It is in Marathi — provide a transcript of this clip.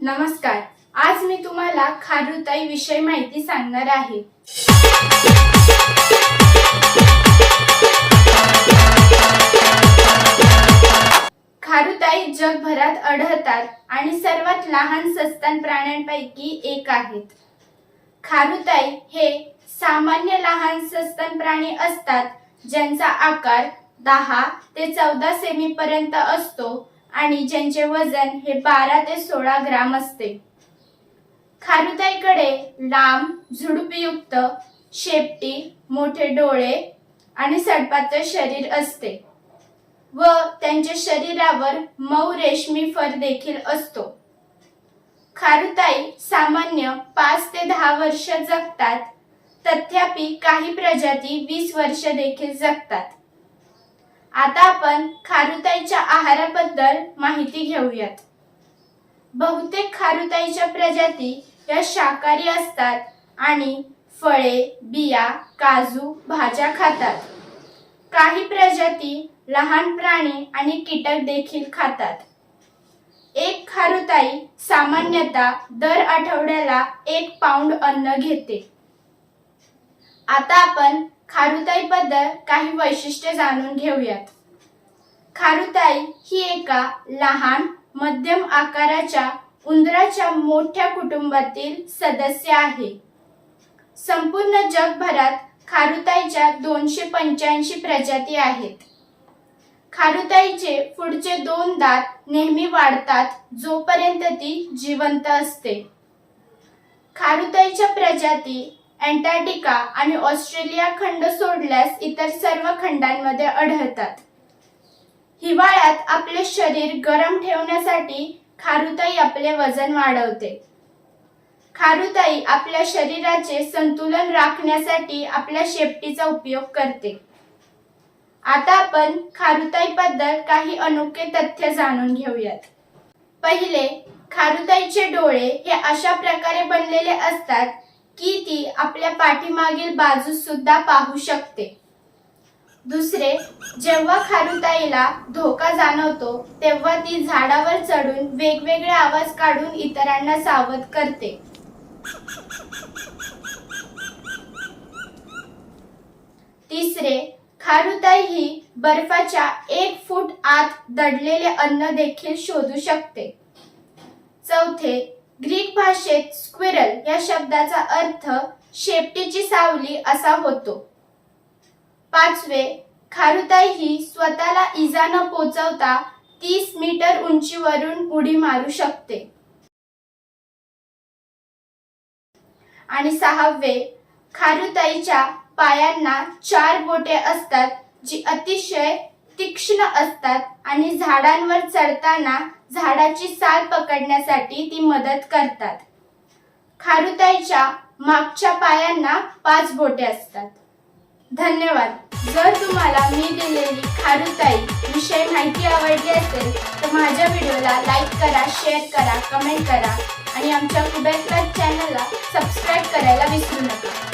नमस्कार. आज मी तुम्हाला खारुताई विषयी माहिती सांगणार आहे. खारुताई जगभरात आढळतात आणि सर्वात लहान सस्तन प्राण्यांपैकी एक आहेत. खारुताई हे सामान्य लहान सस्तन प्राणी असतात ज्यांचा आकार 10 ते 14 सेमी पर्यंत असतो आणि ज्यांचे वजन हे 12 ते 16 ग्राम असते. खारुताईकडे लांब, झुडूपयुक्त शेपटी, मोठे डोळे आणि सडपातळ शरीर असते व त्यांच्या शरीरावर मऊ रेशमी फर देखील असतो. खारुताई सामान्य 5 ते 10 वर्ष जगतात, तथापि काही प्रजाती 20 वर्ष देखील जगतात. आता आपण खारुताईच्या आहाराबद्दल माहिती घेऊयात. बहुतेक खारुताईच्या प्रजाती या शाकाहारी असतात आणि फळे, बिया, काजू, भाज्या खातात. काही प्रजाती लहान प्राणी आणि कीटक देखील खातात. एक खारुताई सामान्यतः दर आठवड्याला 1 पाउंड अन्न घेते. आता आपण खारुताईबद्दल काही वैशिष्ट्ये जाणून घेऊयात. खारुताई ही एका लहान मध्यम आकाराच्या उंदराच्या मोठ्या कुटुंबातील सदस्य आहे. संपूर्ण जगभरात खारुताईच्या 285 प्रजाती आहेत. खारुताईचे पुढचे 2 दात नेहमी वाढतात जोपर्यंत ती जिवंत असते. खारुताईच्या प्रजाती अंटार्क्टिका आणि ऑस्ट्रेलिया खंड सोडल्यास इतर सर्व खंडांमध्ये आढळतात. हिवाळ्यात आपले शरीर गरम ठेवण्यासाठी खारुताई आपले वजन वाढवते. खारुताई आपल्या शरीराचे संतुलन राखण्यासाठी आपल्या शेपटीचा उपयोग करते. आता आपण खारुताईबद्दल काही अनोखे तथ्य जाणून घेऊयात. पहिले, खारुताईचे डोळे हे अशा प्रकारे बनलेले असतात की ती आपल्या पाठीमागील बाजूस सुद्धा पाहू शकते. दुसरे, जेव्हा खारुताईला धोका जाणवतो तेव्हा ती झाडावर चढून वेगवेगळे आवाज काढून इतरांना सावध करते. तिसरे, खारुताई ही बर्फाच्या 1 फूट आत दडलेले अन्न देखील शोधू शकते. चौथे, ग्रीक भाषेत स्क्विरल या शब्दाचा अर्थ शेपटीची सावली असा होतो. पाचवे, खारुताई ही स्वतःला इजा न पोहोचवता 30 मीटर उंचीवरून उडी मारू शकते. आणि सहावे, खारुताईच्या पायांना 4 बोटे असतात जी अतिशय तीक्ष्ण असतात आणि झाडांवर चढताना झाडाची साल पकडण्यासाठी ती मदत करतात. खारुताईच्या मागच्या पायांना 5 बोटे असतात. धन्यवाद. जर तुम्हाला मी दिलेली खारुताई विषयी माहिती आवडली असेल तर माझ्या व्हिडिओला लाईक करा, शेअर करा, कमेंट करा आणि आमच्या कुबेर क्लब चॅनलला सबस्क्राईब करायला विसरू नका.